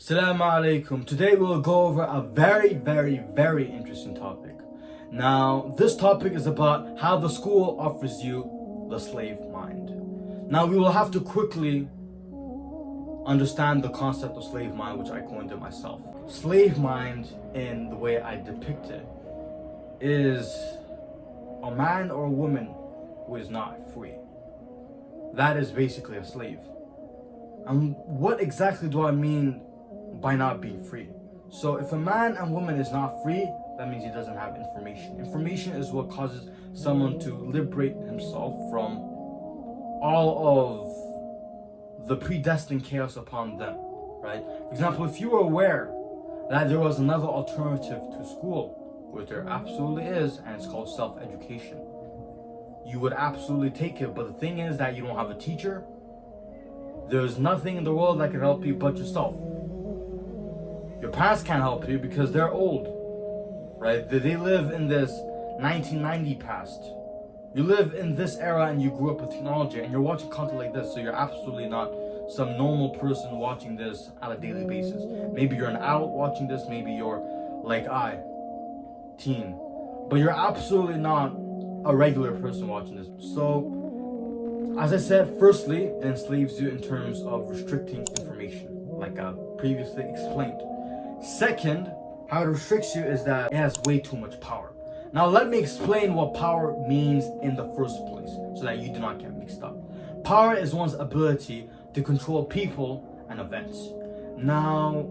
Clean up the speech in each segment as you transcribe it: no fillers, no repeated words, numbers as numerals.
Assalamu alaikum. Today we'll go over a very interesting topic. Now, this topic is about how the school offers you the slave mind. Now, we will have to quickly understand the concept of slave mind, which I coined it myself. Slave mind, in the way I depict it, is a man or a woman who is not free. That is basically a slave. And what exactly do I mean by not being free? So if a man and woman is not free, that means he doesn't have information. Information is what causes someone to liberate himself from all of the predestined chaos upon them, right? For example, if you were aware that there was another alternative to school, which there absolutely is, and it's called self-education, you would absolutely take it. But the thing is that you don't have a teacher. There's nothing in the world that can help you but yourself. Your parents can't help you because they're old, right? They live in this 1990 past. You live in this era and you grew up with technology and you're watching content like this, so you're absolutely not some normal person watching this on a daily basis. Maybe you're an adult watching this, maybe you're like I, teen, but you're absolutely not a regular person watching this. So, as I said, firstly, it enslaves you in terms of restricting information, like I previously explained. Second, how it restricts you is that it has way too much power. Now let me explain what power means in the first place, so that you do not get mixed up. Power is one's ability to control people and events. Now,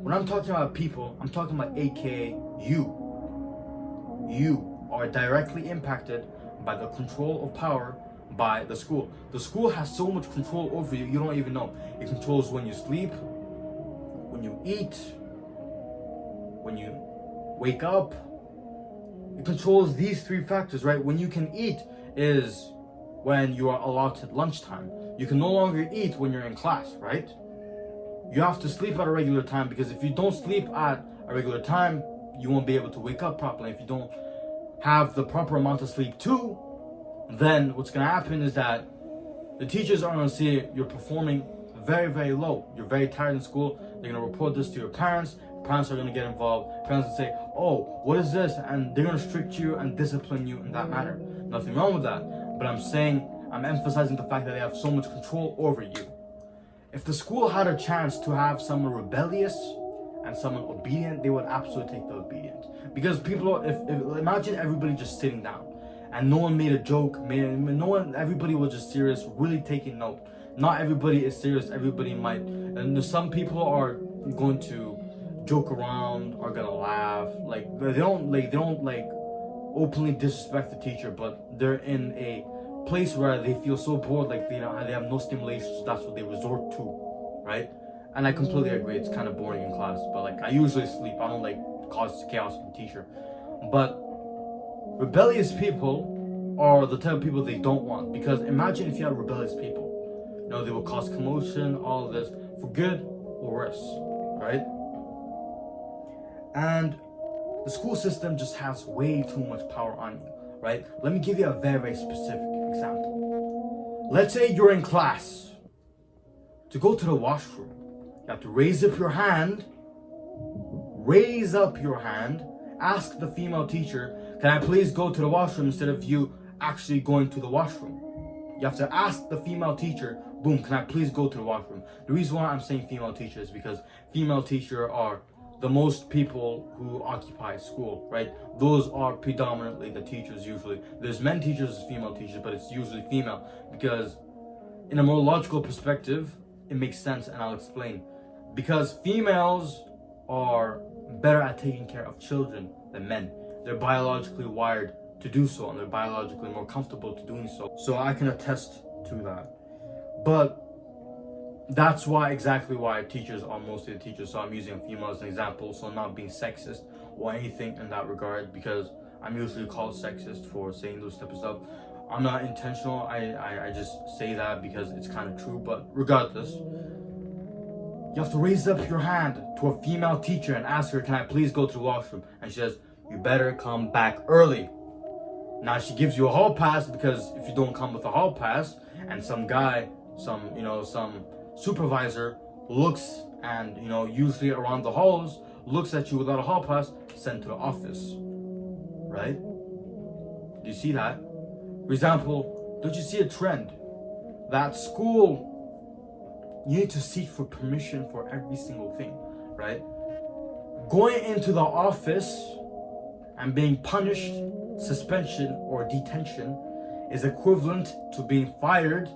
when I'm talking about people, I'm talking about aka you. You are directly impacted by the control of power by the school. The school has so much control over you, you don't even know. It controls when you sleep, when you eat, when you wake up. It controls these three factors, right? When you can eat is when you are allotted lunchtime. You can no longer eat when you're in class, right? You have to sleep at a regular time, because if you don't sleep at a regular time, you won't be able to wake up properly. If you don't have the proper amount of sleep too, then what's going to happen is that the teachers are going to see you're performing very low. You're very tired in school. They're going to report this to your parents. Parents are going to get involved. Parents will say, oh, what is this? And they're going to restrict you and discipline you in that manner. Nothing wrong with that. But I'm emphasizing the fact that they have so much control over you. If the school had a chance to have someone rebellious and someone obedient, they would absolutely take the obedient. Because imagine everybody just sitting down and no one made a joke, everybody was just serious, really taking note. Not everybody is serious, everybody might, and some people are going to joke around, are gonna laugh, like they don't openly disrespect the teacher, but they're in a place where they feel so bored, like they have no stimulation, so that's what they resort to, right? And I completely agree, it's kind of boring in class, but like I usually sleep, I don't like cause chaos with the teacher. But rebellious people are the type of people they don't want, because imagine if you have rebellious people. They will cause commotion, all of this, for good or worse, right? And the school system just has way too much power on you, right? Let me give you a very specific example. Let's say you're in class. To go to the washroom, you have to raise up your hand, ask the female teacher, can I please go to the washroom, instead of you actually going to the washroom. You have to ask the female teacher, boom, can I please go to the washroom? The reason why I'm saying female teacher is because female teachers are the most people who occupy school, right? Those are predominantly the teachers usually. There's men teachers and female teachers, but it's usually female, because in a more logical perspective, it makes sense, and I'll explain. Because females are better at taking care of children than men. They're biologically wired to do so, and they're biologically more comfortable to doing so. So I can attest to that. But that's exactly why teachers are mostly the teachers. So I'm using female as an example, so not being sexist or anything in that regard, because I'm usually called sexist for saying those type of stuff. I'm not intentional, I just say that because it's kind of true. But regardless, you have to raise up your hand to a female teacher and ask her, can I please go to the washroom? And she says, you better come back early. Now she gives you a hall pass, because if you don't come with a hall pass, and some guy, some supervisor looks and, usually around the halls, looks at you without a hall pass, sent to the office, right? Do you see that? For example, don't you see a trend that school, you need to seek for permission for every single thing, right? Going into the office and being punished, suspension or detention is equivalent to being fired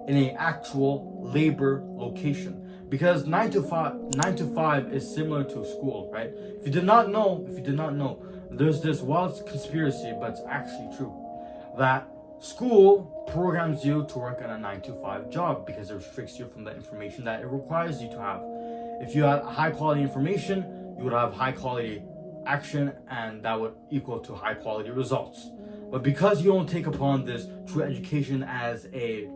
in an actual labor location. Because 9 to 5 is similar to school, right? If you did not know, there's this wild conspiracy, but it's actually true, that school programs you to work in a 9 to 5 job because it restricts you from the information that it requires you to have. If you had high quality information, you would have high quality action, and that would equal to high quality results. But because you don't take upon this true education as a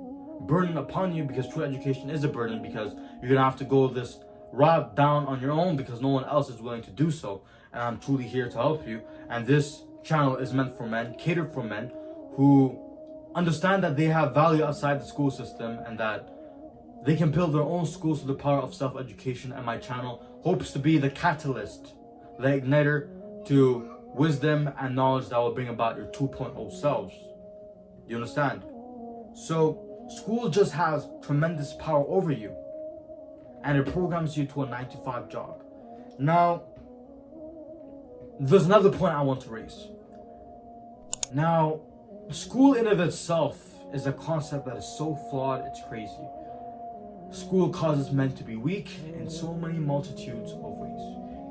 burden upon you, because true education is a burden, because you're gonna have to go this route down on your own because no one else is willing to do so, and I'm truly here to help you. And this channel is meant for men, catered for men who understand that they have value outside the school system and that they can build their own schools through the power of self-education. And my channel hopes to be the catalyst, the igniter to wisdom and knowledge that will bring about your 2.0 selves. You understand? So school just has tremendous power over you, and it programs you to a 9 to 5 job. Now, there's another point I want to raise. Now, school in of itself is a concept that is so flawed, it's crazy. School causes men to be weak in so many multitudes of ways.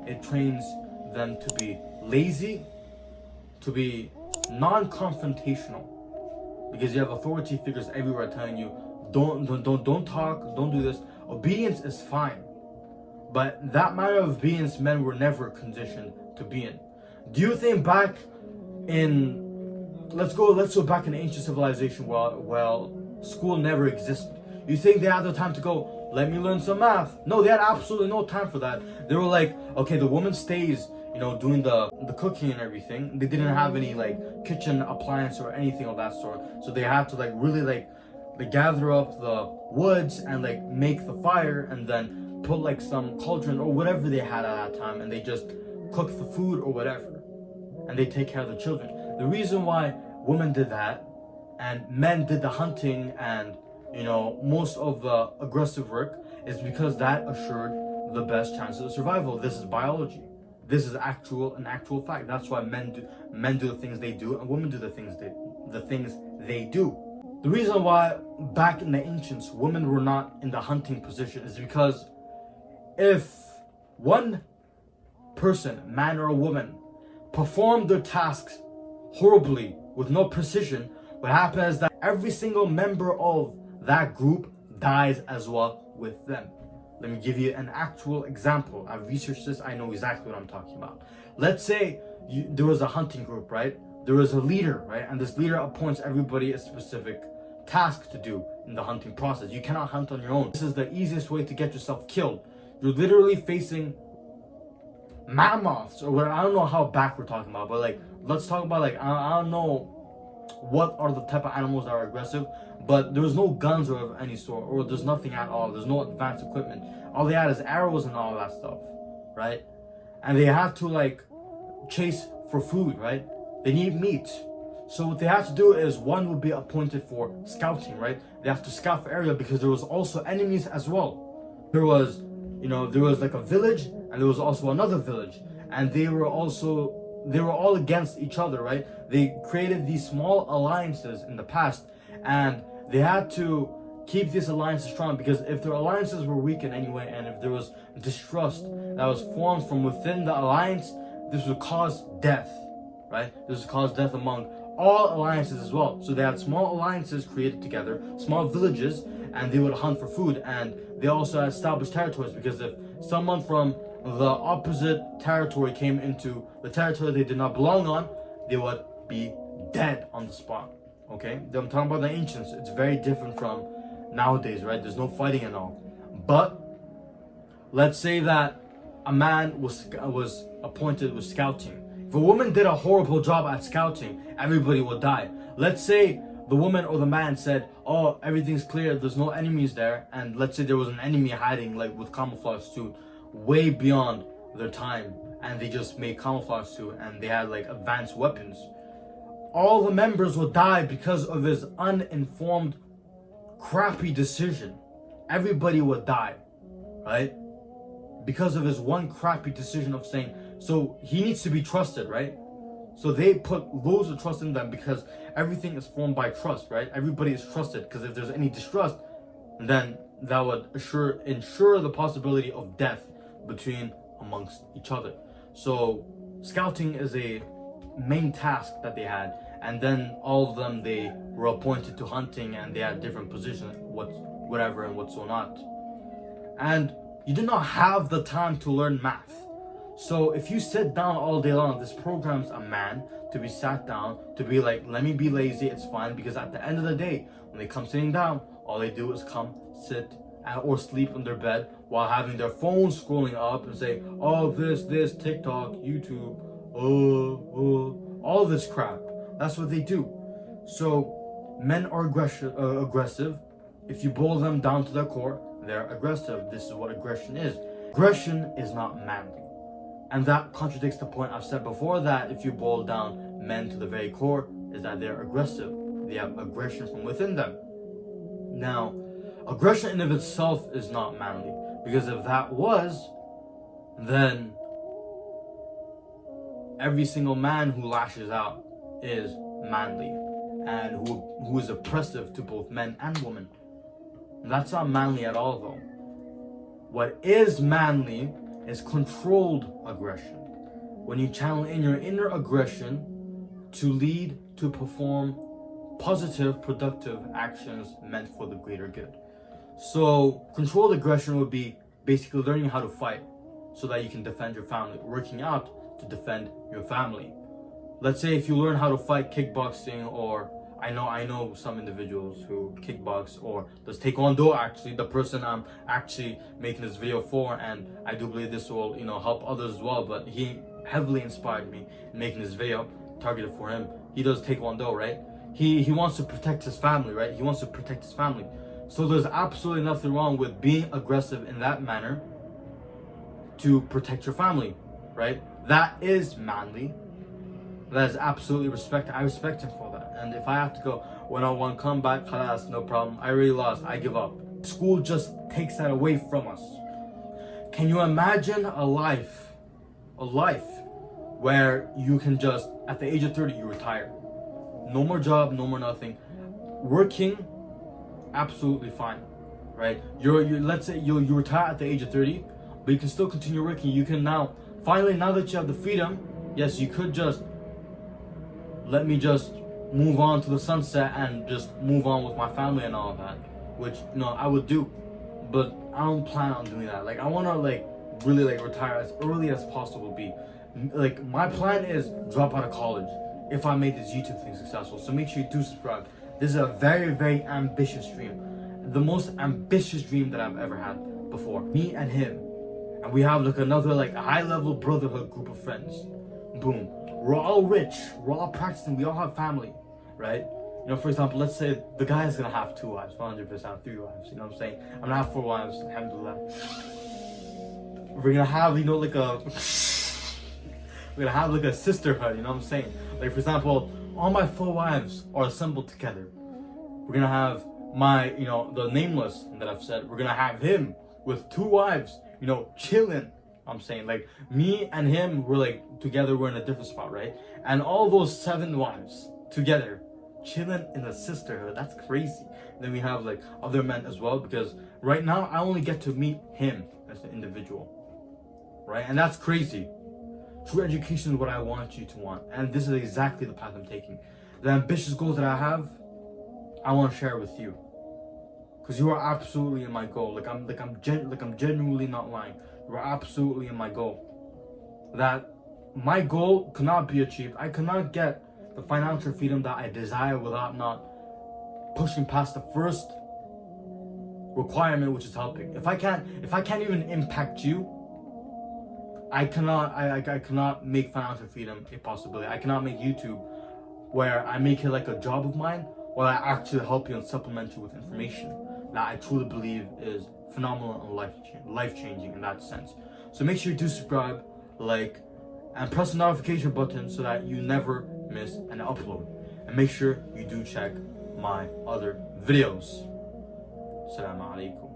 It trains them to be lazy, to be non-confrontational, because you have authority figures everywhere telling you, don't talk, don't do this. Obedience is fine, but that manner of obedience men were never conditioned to be in. Do you think back in, let's go back in ancient civilization while school never existed? You think they had the time to go, let me learn some math? No, they had absolutely no time for that. They were like, okay, the woman stays, doing the cooking and everything. They didn't have any kitchen appliance or anything of that sort. So they had to really they gather up the woods and make the fire and then put some cauldron or whatever they had at that time, and they just cook the food or whatever. And they take care of the children. The reason why women did that and men did the hunting and most of the aggressive work is because that assured the best chances of survival. This is biology. This is an actual fact. That's why men do the things they do and women do the things they do. The reason why back in the ancients women were not in the hunting position is because if one person, man or a woman, performed their tasks horribly with no precision, what happens is that every single member of that group dies as well with them. Let me give you an actual example. I've researched this. I know exactly what I'm talking about. Let's say there was a hunting group, right? There was a leader, right? And this leader appoints everybody a specific task to do in the hunting process. You cannot hunt on your own. This is the easiest way to get yourself killed. You're literally facing mammoths or whatever. I don't know how back we're talking about, but let's talk about I don't know what are the type of animals that are aggressive, but there was no guns or of any sort, or there's nothing at all. There's no advanced equipment. All they had is arrows and all that stuff, right? And they had to chase for food, right? They need meat. So what they have to do is one would be appointed for scouting, right? They have to scout the area because there was also enemies as well. There was a village and there was also another village, and they were all against each other, right? They created these small alliances in the past, and they had to keep these alliances strong, because if their alliances were weak in any way, and if there was distrust that was formed from within the alliance, this would cause death, right? This would cause death among all alliances as well. So they had small alliances created together, small villages, and they would hunt for food. And they also had established territories, because if someone from the opposite territory came into the territory they did not belong on, they would be dead on the spot. Okay, I'm talking about the ancients. It's very different from nowadays, right? There's no fighting and all. But let's say that a man was appointed with scouting. If a woman did a horrible job at scouting, everybody would die. Let's say the woman or the man said, oh, everything's clear, there's no enemies there, and let's say there was an enemy hiding like with camouflage suit way beyond their time, and they just made camouflage suit and they had like advanced weapons, all the members would die because of his uninformed crappy decision. Everybody would die, right? Because of his one crappy decision of saying, so he needs to be trusted, right? So they put loads of trust in them because everything is formed by trust, right? Everybody is trusted, because if there's any distrust, then that would ensure the possibility of death amongst each other. So scouting is a main task that they had, and then all of them, they were appointed to hunting, and they had different positions, whatever and what so not. And you did not have the time to learn math. So if you sit down all day long, this programs a man to be sat down, to be like, let me be lazy, it's fine, because at the end of the day, when they come sitting down, all they do is come, sit, or sleep in their bed while having their phone scrolling up and say, oh, this, TikTok, YouTube, all this crap. That's what they do. So men are aggressive. If you boil them down to their core, they're aggressive. This is what aggression is. Aggression is not manly. And that contradicts the point I've said before, that if you boil down men to the very core, is that they're aggressive. They have aggression from within them. Now, aggression in of itself is not manly, because if that was, then every single man who lashes out is manly, and who is oppressive to both men and women. That's not manly at all, though. What is manly is controlled aggression. When you channel in your inner aggression to lead, to perform positive, productive actions meant for the greater good. So controlled aggression would be basically learning how to fight so that you can defend your family, working out to defend your family. Let's say if you learn how to fight kickboxing, or I know some individuals who kickbox or does taekwondo. Actually, the person I'm actually making this video for, and I do believe this will help others as well, but he heavily inspired me in making this video targeted for him. He does taekwondo, right? He wants to protect his family, right? He wants to protect his family. So there's absolutely nothing wrong with being aggressive in that manner to protect your family, right? That is manly. That is absolutely respect. I respect him for that. And if I have to go one-on-one combat, khalas, no problem. I already lost. I give up. School just takes that away from us. Can you imagine a life where you can just, at the age of 30, you retire? No more job, no more nothing. Working, absolutely fine, right? Let's say you retire at the age of 30, but you can still continue working. You can now that you have the freedom, yes, you could just let me just move on to the sunset and just move on with my family and all of that, which I would do, but I don't plan on doing that. Like, I want to really retire as early as possible. My plan is drop out of college if I make this YouTube thing successful. So make sure you do subscribe. This is a very, very ambitious dream, the most ambitious dream that I've ever had before. Me and him, and we have another a high-level brotherhood group of friends. Boom. We're all rich, we're all practicing, we all have family, right? For example, let's say the guy is gonna have 2 wives, 100% 3 wives, you know what I'm saying? I'm gonna have 4 wives, alhamdulillah. We're gonna have, we're gonna have a sisterhood, you know what I'm saying? For example, all my 4 wives are assembled together. We're gonna have my, the nameless that I've said, we're gonna have him with 2 wives, chilling. I'm saying, me and him, we're together, we're in a different spot, right? And all those 7 wives together chilling in a sisterhood. That's crazy. Then we have other men as well, because right now I only get to meet him as an individual, right? And that's crazy. True education is what I want you to want, and this is exactly the path I'm taking. The ambitious goals that I have, I want to share with you, because you are absolutely in my goal. I'm genuinely not lying. You are absolutely in my goal. That my goal cannot be achieved. I cannot get the financial freedom that I desire without not pushing past the first requirement, which is helping. If I can't even impact you, I cannot make financial freedom a possibility. I cannot make YouTube where I make it a job of mine, while I actually help you and supplement you with information that I truly believe is phenomenal and life-changing in that sense. So make sure you do subscribe, like, and press the notification button so that you never miss an upload. And make sure you do check my other videos. Assalamu alaikum.